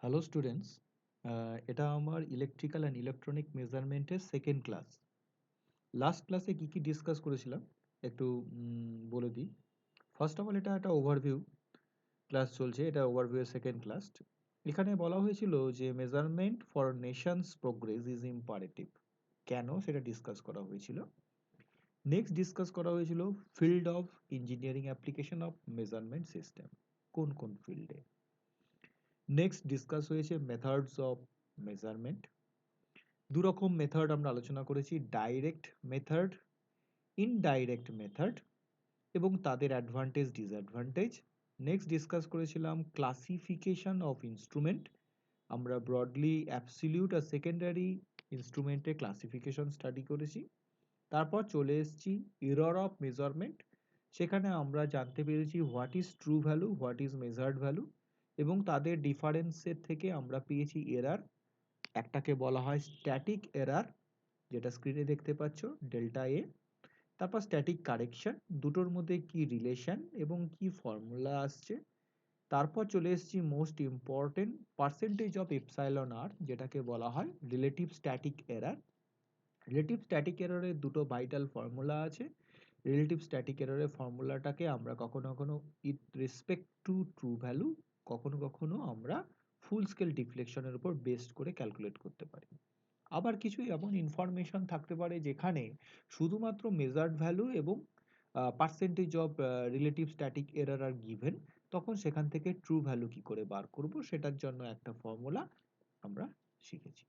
Hello students, এটা আমার electrical and electronic মেজারমেন্টের সেকেন্ড ক্লাস। লাস্ট ক্লাসে কি কি ডিসকাস করেছিলাম একটু বলে দিই। ফার্স্ট অফ অল এটা একটা ওভারভিউ ক্লাস চলছে, এটা ওভারভিউ এর সেকেন্ড ক্লাস। এখানে বলা হয়েছিল যে measurement for Nations progress is imperative. কেন সেটা ডিসকাস করা হয়েছিল। নেক্সট ডিসকাস করা হয়েছিল field of engineering application of measurement system, কোন কোন ফিল্ডে। নেক্সট ডিসকাস হয়েছে মেথডস অফ মেজারমেন্ট। দুরকম মেথড আমরা আলোচনা করেছি, ডাইরেক্ট মেথড, ইনডাইরেক্ট মেথড এবং তাদের অ্যাডভান্টেজ ডিসঅ্যাডভান্টেজ। নেক্সট ডিসকাস করেছিলাম ক্লাসিফিকেশন অফ ইনস্ট্রুমেন্ট। আমরা ব্রডলি অ্যাবসলিউট আর সেকেন্ডারি ইনস্ট্রুমেন্টের ক্লাসিফিকেশন স্টাডি করেছি। তারপর চলে এসেছি এরর অফ মেজারমেন্ট। সেখানে আমরা জানতে পেরেছি what is true value, what is measured value এবং তাদের ডিফারেন্সের থেকে আমরা পেয়েছি এরার। একটাকে বলা হয় স্ট্যাটিক এরার, যেটা স্ক্রিনে দেখতে পাচ্ছ, ডেল্টা এ। তারপর স্ট্যাটিক কারেকশন, দুটোর মধ্যে কি রিলেশন এবং কি ফর্মুলা আসছে। তারপর চলে এসেছি most important percentage of epsilon r, যেটাকে বলা হয় relative static error. Relative static এররের দুটো ভাইটাল ফর্মুলা আছে। রিলেটিভ স্ট্যাটিক এররের ফর্মুলাটাকে আমরা কখনো কখনো with respect to true value, কখনো কখনো আমরা ফুল স্কেল ডিফ্লেকশনের উপর বেসড করে ক্যালকুলেট করতে পারি। আবার কিছু এমন ইনফরমেশন থাকতে পারে যেখানে শুধুমাত্র মেজার্ড ভ্যালু এবং percentage of relative static error are given, তখন সেখান থেকে ট্রু ভ্যালু কি করে বার করব সেটার জন্য একটা ফর্মুলা আমরা শিখেছি।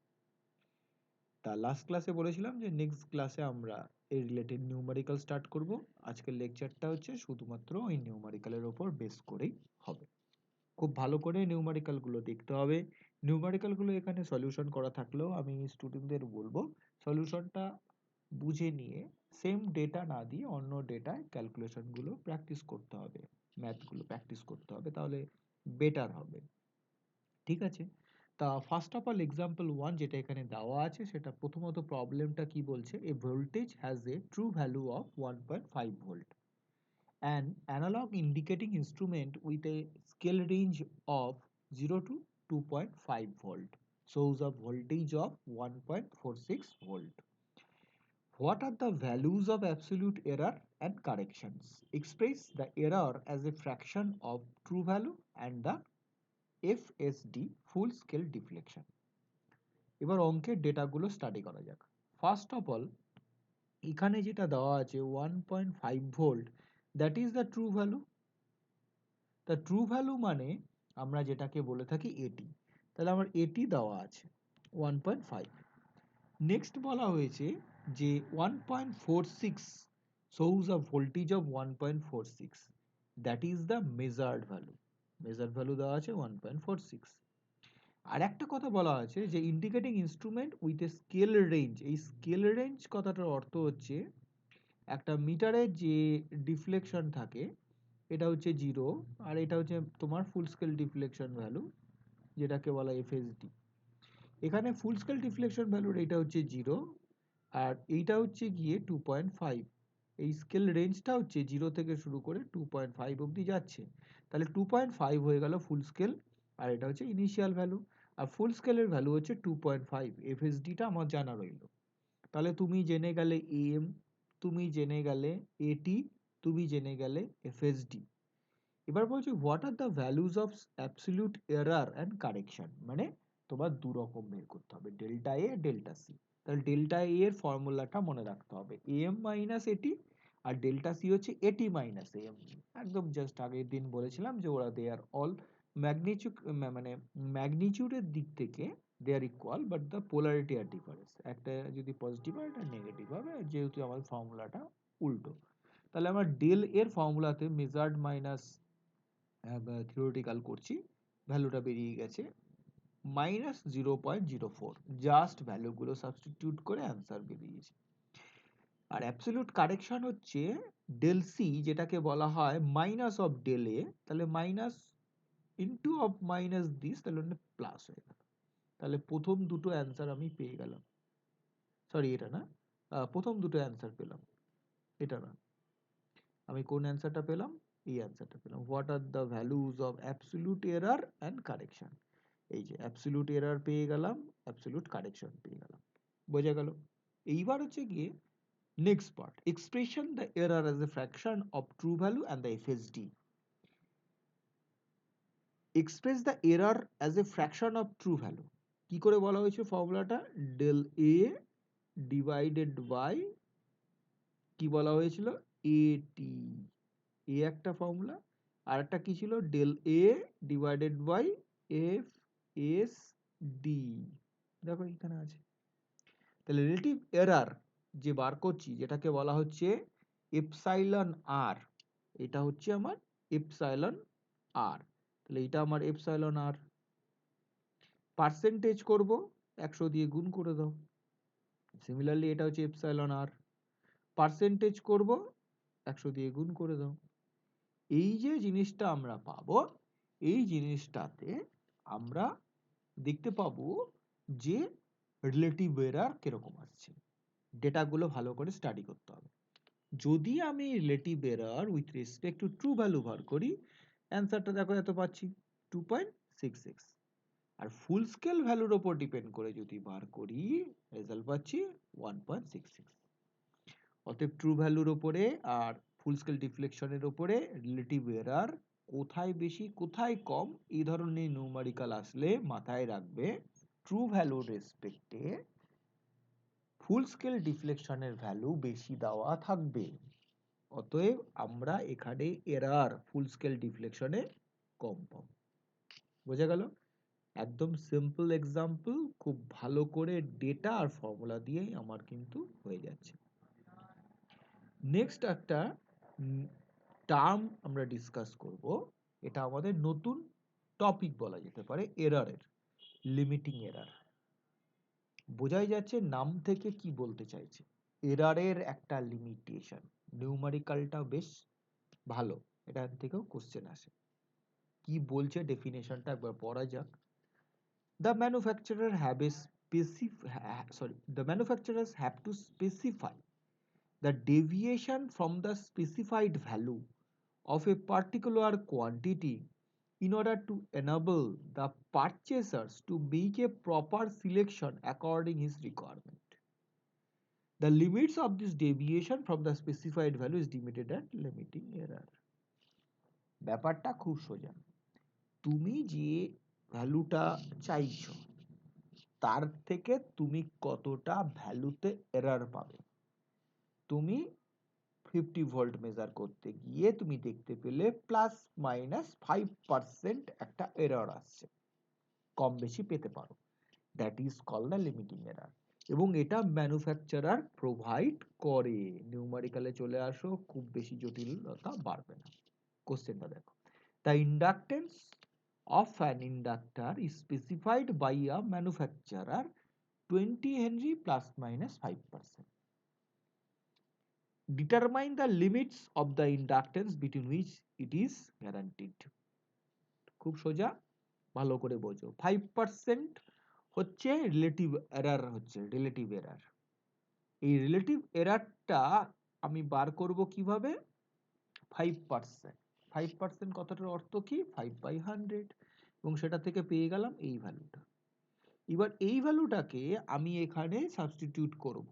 তা লাস্ট ক্লাসে বলেছিলাম যে নেক্সট ক্লাসে আমরা এই রিলেটেড নিউমারিক্যাল স্টার্ট করব। আজকের লেকচারটা হচ্ছে শুধুমাত্র ওই নিউমারিক্যালের ওপর বেস করেই হবে। খুব ভালো করে নিউমারিক্যালগুলো দেখতে হবে। নিউমারিক্যালগুলো এখানে সলিউশন করা থাকলেও আমি স্টুডেন্টদের বলবো সলিউশনটা বুঝে নিয়ে সেম ডেটা না দিয়ে অন্য ডেটায় ক্যালকুলেশনগুলো প্র্যাকটিস করতে হবে, ম্যাথগুলো প্র্যাকটিস করতে হবে, তাহলে বেটার হবে। ঠিক আছে, তা first of all example one যেটা এখানে দেওয়া আছে, সেটা প্রথমত প্রবলেমটা কি বলছে, a voltage has a true value of 1.5 volt. An analog indicating instrument with a scale range of 0 to 2.5 volt shows a voltage of 1.46 volt. What are the values of absolute error and corrections? Express the error as a fraction of true value and the FSD full scale deflection. এবার অঙ্কের ডেটাগুলো study করা যাক। First of all এখানে যেটা দেওয়া আছে 1.5 volt, that is the true value. তা true value মানে আমরা যেটাকে বলে থাকি এটি, তাহলে আমার এটি দেওয়া আছে 1.5। নেক্সট বলা হয়েছে যে 1.46 shows a voltage of 1.46, that is the measured value. Measured value দেওয়া আছে 1.46। আর একটা কথা বলা আছে যে indicating instrument with a scale range. এই স্কেল রেঞ্জ কথাটার অর্থ হচ্ছে একটা মিটারের যে ডিফ্লেকশন থাকে এটা হচ্ছে 0, আর এটা হচ্ছে তোমার ফুল স্কেল ডিফ্লেকশন ভ্যালু, যেটাকে বলা এফএসডি। এখানে ফুল স্কেল ডিফ্লেকশন ভ্যালুর এটা হচ্ছে 0 আর এইটা হচ্ছে গিয়ে 2.5। এই স্কেল রেঞ্জটা হচ্ছে 0 থেকে শুরু করে 2.5 অবধি যাচ্ছে, তাহলে 2.5 হয়ে গেল ফুল স্কেল, আর এটা হচ্ছে ইনিশিয়াল ভ্যালু। আর ফুল স্কেলের ভ্যালু হচ্ছে 2.5, এফএসডিটা আমার জানা রইল। তাহলে তুমি জেনে গেলে এম, তুমি জেনে গেলে এটি, তুমি জেনে গেলে এফএসডি। এবার বলছি what are the values of absolute error and correction, মানে তোমার দু রকম বের করতে হবে, ডেল্টা এ ডেল্টা সি। তাহলে ডেল্টা এ এর ফর্মুলাটা মনে রাখতে হবে এম মাইনাস এটি, আর ডেল্টা সি হচ্ছে এটি মাইনাস এম। একদম জাস্ট আগের দিন বলেছিলাম যে ওরা দে আর অল ম্যাগনিটিউড, মানে ম্যাগনিটিউডের দিক থেকে they are equal, but the polarity are difference, একটা যদি পজিটিভ হয় একটা নেগেটিভ হবে, যেহেতু আমার ফর্মুলাটা উল্টো। তাহলে আমার ডেল এর ফর্মুলাতে মেজার্ড মাইনাস থিওরিটিক্যাল করছি, ভ্যালুটা বেরিয়ে গেছে -0.04। জাস্ট ভ্যালুগুলো সাবস্টিটিউট করে অ্যান্সার বেরিয়েছে। আর অ্যাবসলিউট কারেকশন হচ্ছে ডেল সি, যেটাকে বলা হয় মাইনাস অফ ডেল এ, তাহলে minus into of minus this, তাহলে প্লাস হয়ে গেল। তাহলে প্রথম দুটো অ্যান্সার আমি পেয়ে গেলাম। সরি এটা না, প্রথম দুটো অ্যান্সার পেলাম, এটা না। আমি কোন অ্যান্সারটা পেলাম? এই অ্যান্সারটা পেলাম। What are the values of absolute error and correction. এই যে অ্যাবসলিউট এরর পেয়ে গেলাম, অ্যাবসলিউট কারেকশন পেয়ে গেলাম। বোঝা গেল? এইবার হচ্ছে গিয়ে next part, expression the error as a fraction of true value and the FSD. Express the error as a fraction of true value. কি করে বলা হয়েছে ফর্মুলাটা? ডেল এ ডিভাইডেড বাই কি বলা হয়েছিল? এটি। এ একটা ফর্মুলা, আর একটা কি ছিল? Del A divided by F S D. দেখো এখানে আছে। তাহলে রিলেটিভ এরার যে বার করছি, যেটাকে বলা হচ্ছে এপসাইলন আর, এটা হচ্ছে আমার এপসাইলন আর। তাহলে এটা আমার এপসাইলন আর। পার্সেন্টেজ করব, 100 দিয়ে গুণ করে দাও। সিমিলারলি এটা হচ্ছে এপসাইলন আর, পার্সেন্টেজ করব, 100 দিয়ে গুণ করে দাও। এই যে জিনিসটা আমরা পাবো, এই জিনিসটাতে আমরা দেখতে পাবো যে রিলেটিভ এরার কিরকম আসছে। ডেটাগুলো ভালো করে স্টাডি করতে হবে। যদি আমি relative error with respect to true value বার করি, অ্যান্সারটা দেখো এত পাচ্ছি, 2.66। আর ফুল স্কেল ভ্যালুর ওপর ডিপেন্ড করে যদি বার করি, রেজাল্ট পাচ্ছি 1.66। অতএব ট্রু ভ্যালুর ওপরে আর ফুল স্কেল ডিফ্লেকশনের ওপরে রিলেটিভ এরার কোথায় বেশি কোথায় কম, এই ধরনের নিউমারিক্যাল আসলে মাথায় রাখবে ট্রু ভ্যালুর রেসপেক্টে ফুল স্কেল ডিফ্লেকশনের ভ্যালু বেশি দেওয়া থাকবে। অতএব আমরা এখানে এরার ফুল স্কেল ডিফ্লেকশনে কম পাব। বোঝা গেল? একদম সিম্পল এক্সাম্পল, খুব ভালো করে ডেটা আর ফর্মুলা দিয়েই আমার কিন্তু হয়ে যাচ্ছে। নেক্সট একটা টার্ম আমরা ডিসকাস করব, এটা আমাদের নতুন টপিক বলা যেতে পারে এরারের, লিমিটিং এরার। বোঝাই যাচ্ছে নাম থেকে কি বলতে চাইছে, এরারের একটা লিমিটেশন। নিউমারিক্যালটা বেশ ভালো, এটা থেকেও কোশ্চেন আসে। কি বলছে ডেফিনেশনটা একবার পড়া যাক। The manufacturer have a the manufacturers have to specify the deviation from the specified value of a particular quantity in order to enable the purchasers to make a proper selection according his requirement. The limits of this deviation from the specified value is limited at limiting error. ব্যাপারটা খুব সোজা। তুমি যে ভ্যালুটা চাইছো তার থেকে তুমি কতটা ভ্যালুতে এরর পাবে। তুমি 50 ভোল্ট মেজার করতে গিয়ে তুমি দেখতে পেলে +-5% একটা এরর আসছে, কম বেশি পেতে পারো। That is called the limiting error, এবং এটা ম্যানুফ্যাকচারার প্রোভাইড করে। নিউমারিক্যালে চলে আসো, খুব বেশি জটিলতা বাড়বে না। কোশ্চেনটা দেখো, the inductance of an inductor is specified by a manufacturer 20 Henry ±5%. Determine the limits of the inductance between which it is guaranteed. খুব সোজা, ভালো করে বোঝো। 5% হচ্ছে রিলেটিভ এরার, হচ্ছে রিলেটিভ এরার। এই রিলেটিভ এরারটা আমি বার করব কিভাবে? 5%। 5% কথাটার অর্থ কি? 5/100, এবং সেটা থেকে পেয়ে গেলাম এই ভ্যালুটা। এবার এই ভ্যালুটাকে আমি এখানে সাবস্টিটিউট করব,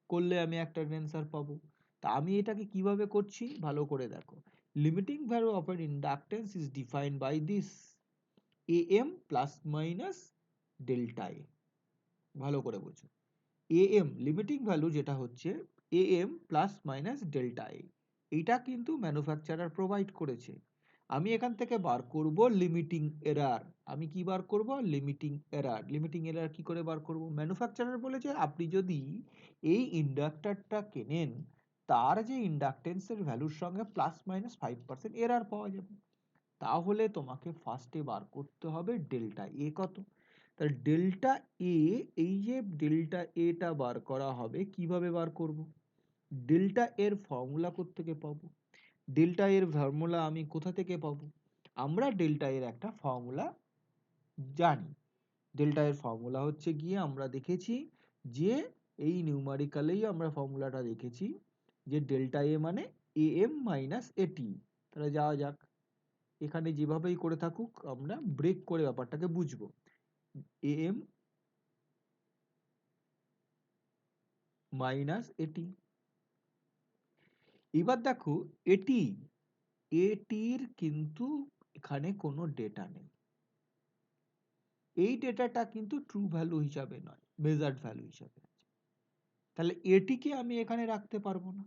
করলে আমি একটা অ্যান্সার পাবো। তা আমি এটাকে কিভাবে করছি ভালো করে দেখো। Limiting value of an inductance is defined by this am plus minus delta A. ভালো করে বোঝো, am লিমিটিং ভ্যালু যেটা হচ্ছে am plus minus delta A, এইটা কিন্তু ম্যানুফ্যাকচারার প্রোভাইড করেছে। আমি এখান থেকে বার করব লিমিটিং এরার। আমি কি বার করব? Limiting error. লিমিটিং এরার কি করে বার করব? ম্যানুফ্যাকচারার বলেছে আপনি যদি এই ইন্ডাক্টরটা কেনেন, তার যে ইন্ডাকটেন্সের ভ্যালুর সঙ্গে +-5% এরার পাওয়া যাবে। তাহলে তোমাকে ফার্স্টে বার করতে হবে ডেল্টা এ কত। তাহলে ডেল্টা এ, এই যে ডেল্টা এটা বার করা হবে, কিভাবে বার করব? ডেল্টা এর ফর্মুলা কোত্থেকে পাবো? ডেল্টা এর ফর্মুলা আমি কোথা থেকে পাবো? আমরা ডেল্টা এর একটা ফর্মুলা জানি। ডেল্টা এর ফর্মুলা হচ্ছে গিয়ে আমরা দেখেছি যে এই নিউমারিক্যালেই আমরা ফর্মুলাটা দেখেছি যে ডেল্টা এ মানে am মাইনাস এটি। তাহলে যাওয়া যাক, এখানে যেভাবেই করে থাকুক আমরা ব্রেক করে ব্যাপারটাকে বুঝবো। am মাইনাস এটি। এবার দেখো এটির কিন্তু এখানে কোনো ডেটা নেই, এই ডেটাটা কিন্তু ট্রু ভ্যালু হিসাবে নয়, মেজার্ড ভ্যালু হিসাবে আছে। তাহলে এটিকে আমি এখানে রাখতে পারবো না।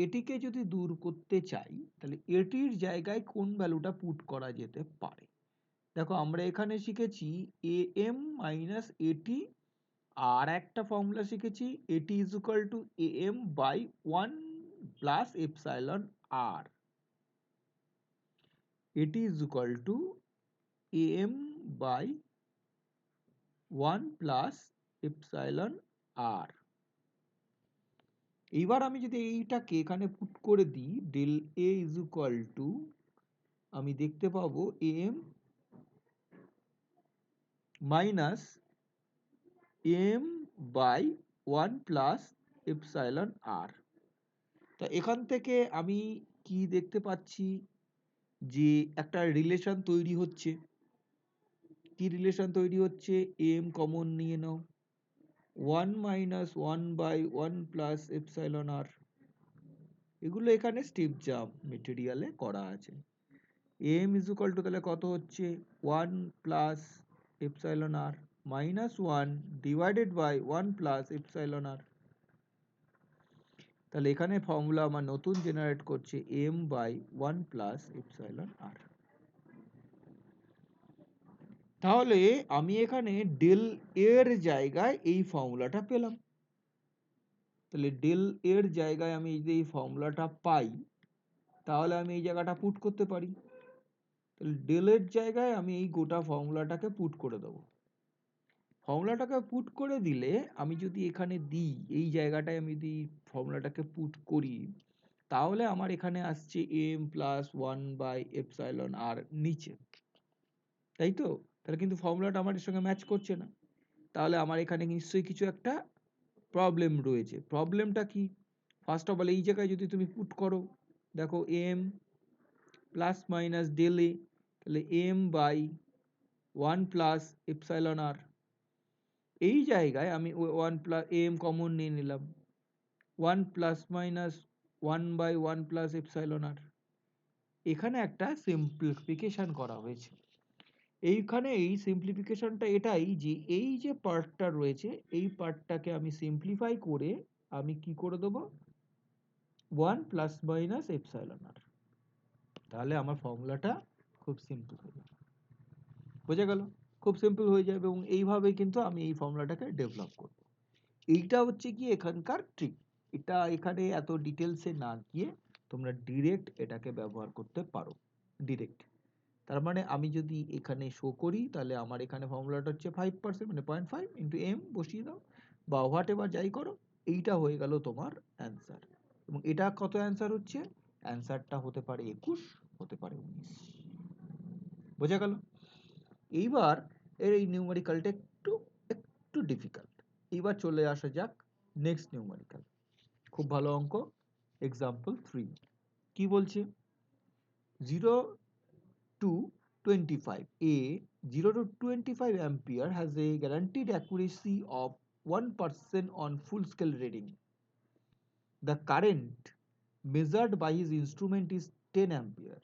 এটিকে যদি দূর করতে চাই তাহলে এটির জায়গায় কোন ভ্যালুটা পুট করা যেতে পারে? দেখো আমরা এখানে শিখেছি am মাইনাস এটি, আর একটা ফর্মুলা শিখেছি AT is equal to am by 1 plus epsilon r. AT is equal to am by 1 plus epsilon r. এইবার আমি যদি এইটাকে এখানে পুট করে দিই, del a is equal to, আমি দেখতে পাবো am minus m by 1 plus epsilon r. তা এখান থেকে আমি কি দেখতে পাচ্ছি যে একটা রিলেশন তৈরি হচ্ছে। কি রিলেশন তৈরি হচ্ছে? m কমন নিয়ে নাও, 1 মাইনাস 1 বাই 1 প্লাস এপসাইলন আর। এগুলো এখানে স্টেপ জাম্প মেটেরিয়ালে করা আছে। m ইজ ইকুয়াল টু তাহলে কত হচ্ছে 1 plus epsilon r minus 1 divided by 1 plus epsilon r. তাহলে এখানে ফর্মুলা আমার নতুন জেনারেট করছে m by 1 plus epsilon r. তাহলে আমি এখানে ডেল এর জায়গায় এই ফর্মুলাটা পেলাম। তাহলে ডেল এর জায়গায় আমি যদি এই ফর্মুলাটা পাই তাহলে আমি এই জায়গাটা পুট করতে পারি। তাহলে ডেল এর জায়গায় আমি এই গোটা ফর্মুলাটাকে পুট করে দেবো। ফর্মুলাটাকে পুট করে দিলে আমি যদি এখানে দিই, এই জায়গাটায় আমি যদি ফর্মুলাটাকে পুট করি তাহলে আমার এখানে আসছে m প্লাস 1 বাই এপসাইলন আর নিচে, তাই তো? তাহলে কিন্তু ফর্মুলাটা আমার এর সঙ্গে ম্যাচ করছে না। তাহলে আমার এখানে নিশ্চয়ই কিছু একটা প্রবলেম রয়েছে। প্রবলেমটা কি? ফার্স্ট অফ অল এই জায়গায় যদি তুমি পুট করো, দেখো m প্লাস মাইনাস ডেল এ, তাহলে m বাই 1 প্লাস এপসাইলন আর। এই জায়গায় আমি 1 প্লাস m কমন নিয়ে নিলাম, 1 plus minus 1 by 1 plus epsilon r. এখানে একটা সিম্পলিফিকেশন করা হয়েছে। এইখানে এই সিম্পলিফিকেশনটা এটাই যে এই যে পার্টটা রয়েছে এই পার্টটাকে আমি সিম্পলিফাই করে আমি কি করে দেবো 1 প্লাস মাইনাস এপসাইলন আর। তাহলে আমার ফর্মুলাটা খুব সিম্পল হয়ে যাবে। বোঝা গেল? খুব সিম্পল হয়ে যাবে এবং এইভাবেই কিন্তু আমি এই ফর্মুলাটাকে ডেভেলপ করব। এইটা হচ্ছে কি এখানকার ট্রিক। এটা এখানে এত ডিটেলসে না গিয়ে তোমরা ডিরেক্ট এটাকে ব্যবহার করতে পারো, ডিরেক্ট। তার মানে আমি যদি এখানে শো করি তাহলে আমার এখানে ফর্মুলাটা হচ্ছে 5% মানে 0.5 ইন্টু m বসিয়ে দাও বা হোয়াট এভার যাই করো, এইটা হয়ে গেল তোমার অ্যান্সার। এবং এটা কত অ্যান্সার হচ্ছে? অ্যান্সারটা হতে পারে 21, হতে পারে 19। বোঝা গেল? এইবার এর এই নিউমেরিক্যালটা একটু একটু ডিফিকাল্ট। এইবার চলে আসা যাক নেক্সট নিউমেরিক্যাল। খুব ভালো অঙ্ক, এক্সাম্পল 3। কি বলছে? 0 to 25, a 0 to 25 ampere has a guaranteed accuracy of 1% on full scale reading. The current measured by his instrument is 10 ampere.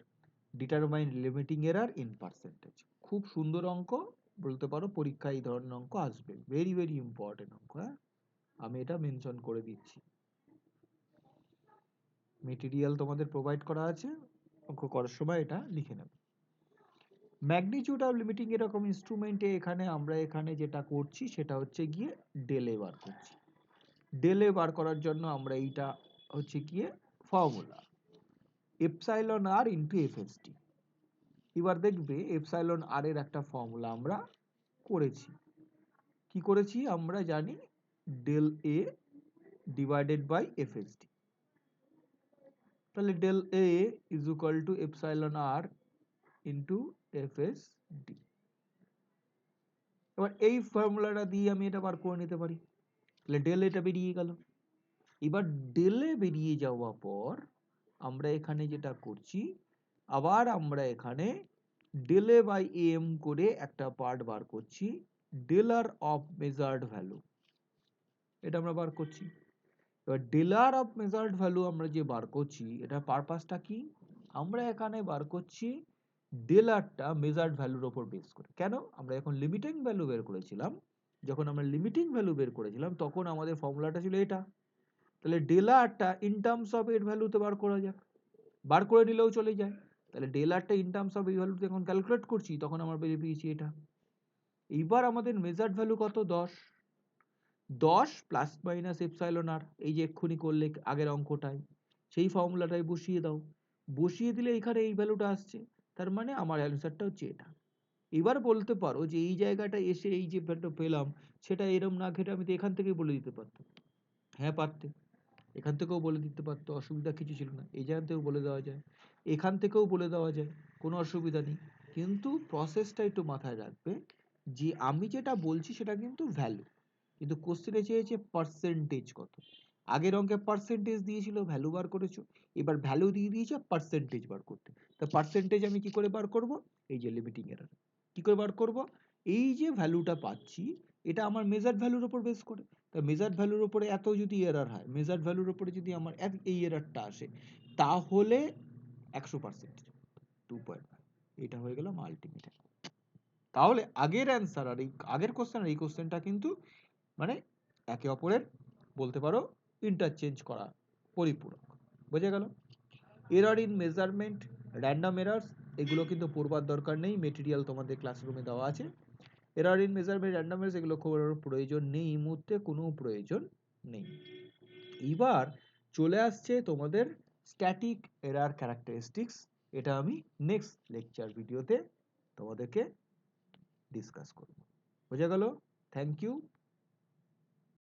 Determine limiting error in percentage. খুব সুন্দর অঙ্ক, বলতে পারো পরীক্ষায় এই ধরনের অঙ্ক আসবে। ভেরি ভেরি ইম্পর্টেন্ট অঙ্ক। হ্যাঁ, আমি এটা মেনশন করে দিচ্ছি। মেটেরিয়াল তোমাদের প্রোভাইড করা আছে, অঙ্ক করার সময় এটা লিখে নেবে। ম্যাগনিটিউড অফ লিমিটিং এরকম ইনস্ট্রুমেন্টে এখানে আমরা এখানে যেটা করছি সেটা হচ্ছে গিয়ে ডেলে বার করছি। ডেলে বার করার জন্য আমরা এইটা হচ্ছে গিয়ে formula epsilon r into FST. এবার দেখবে এপসাইলন আর এর একটা ফর্মুলা আমরা করেছি। কি করেছি? আমরা জানি del A divided by FST. তাহলে del A is equal to epsilon r into FSD. এবার এই ফর্মুলাটা দিয়ে আমি এটা বার করে নিতে পারি। তাহলে ডেল এটা বেরিয়ে গেল। এবার ডেলে বেরিয়ে যাওয়ার পর আমরা এখানে যেটা করছি, আবার আমরা এখানে ডেলে বাই এম করে একটা পার্ট বার করছি। ডেলার অফ মেজার্ড ভ্যালু, এটা আমরা বার করছি। এবার ডেলার অফ মেজার্ড ভ্যালু আমরা যে বার করছি, এটা পারপাসটা কি? আমরা এখানে বার করছি ডেলারটা মেজার্ড ভ্যালুর ওপর বেস করে। কেন? আমরা এখন লিমিটিং ভ্যালু বের করেছিলাম, যখন আমরা লিমিটিং ভ্যালু বের করেছিলাম তখন আমাদের ফর্মুলাটা ছিল এটা। তাহলে ডেলারটা ইন টার্মস অফ এর ভ্যালুতে বার করা যাক, বার করে নিলেও চলে যায়। তাহলে ডেলারটা ইন টার্মস অফ এই ভ্যালুতে যখন ক্যালকুলেট করছি তখন আমরা বেরিয়ে পেয়েছি এটা। এইবার আমাদের মেজার্ড ভ্যালু কত? 10। 10 প্লাস মাইনাস এপসাইলন আর, এই যে এক্ষুনি করলে আগের অঙ্কটাই, সেই ফর্মুলাটাই বসিয়ে দাও। বসিয়ে দিলে এখানে এই ভ্যালুটা আসছে, তার মানে আমার অ্যান্সারটা হচ্ছে এটা। এবার বলতে পারো যে এই জায়গাটা এসে এই যে ভ্যালুটা পেলাম সেটা এরম না ঘেটে আমি তো এখান থেকেই বলে দিতে পারতাম। হ্যাঁ পারতে, এখান থেকেও বলে দিতে পারতো, অসুবিধা কিছু ছিল না। এই জায়গা থেকেও বলে দেওয়া যায়, এখান থেকেও বলে দেওয়া যায়, কোনো অসুবিধা নেই। কিন্তু প্রসেসটা একটু মাথায় রাখবে যে আমি যেটা বলছি সেটা কিন্তু ভ্যালু, কিন্তু কোশ্চেনে চেয়েছে পার্সেন্টেজ কত। আগের অঙ্কে পার্সেন্টেজ দিয়েছিল, ভ্যালু বার করেছো, এবার ভ্যালু দিয়ে দিয়েছে পার্সেন্টেজ বার করতে। তা পার্সেন্টেজ আমি কি করে বার করব? এই যে লিমিটিং এরর। কি করে বার করব? এই যে ভ্যালুটা পাচ্ছি এটা আমার মেজার্ড ভ্যালুর উপর বেস করে। তা মেজার্ড ভ্যালুর উপরে এত যদি এরর হয়, মেজার্ড ভ্যালুর উপরে যদি আমার এই এররটা আসে, তাহলে 100% 2.5, এটা হয়ে গেল আমার আলটিমেট। তাহলে আগের অ্যান্সার আর এই আগের কোশ্চেন আর এই কোশ্চেনটা কিন্তু মানে একে অপরের বলতে পারো ইন্টারচেঞ্জ করা, পরিপূরক। বোঝা গেল? Error in measurement, random errors, এগুলো কিন্তু পড়বার দরকার নেই, মেটেরিয়াল তোমাদের ক্লাসরুমে দেওয়া আছে। Error in measurement, random errors এগুলো করার প্রয়োজন নেই, এই মুহূর্তে কোনো প্রয়োজন নেই। এবার চলে আসছে তোমাদের স্ট্যাটিক এরার ক্যারেক্টারিস্টিক্স, এটা আমি নেক্সট লেকচার ভিডিওতে তোমাদেরকে ডিসকাস করব। বোঝা গেল? Thank you.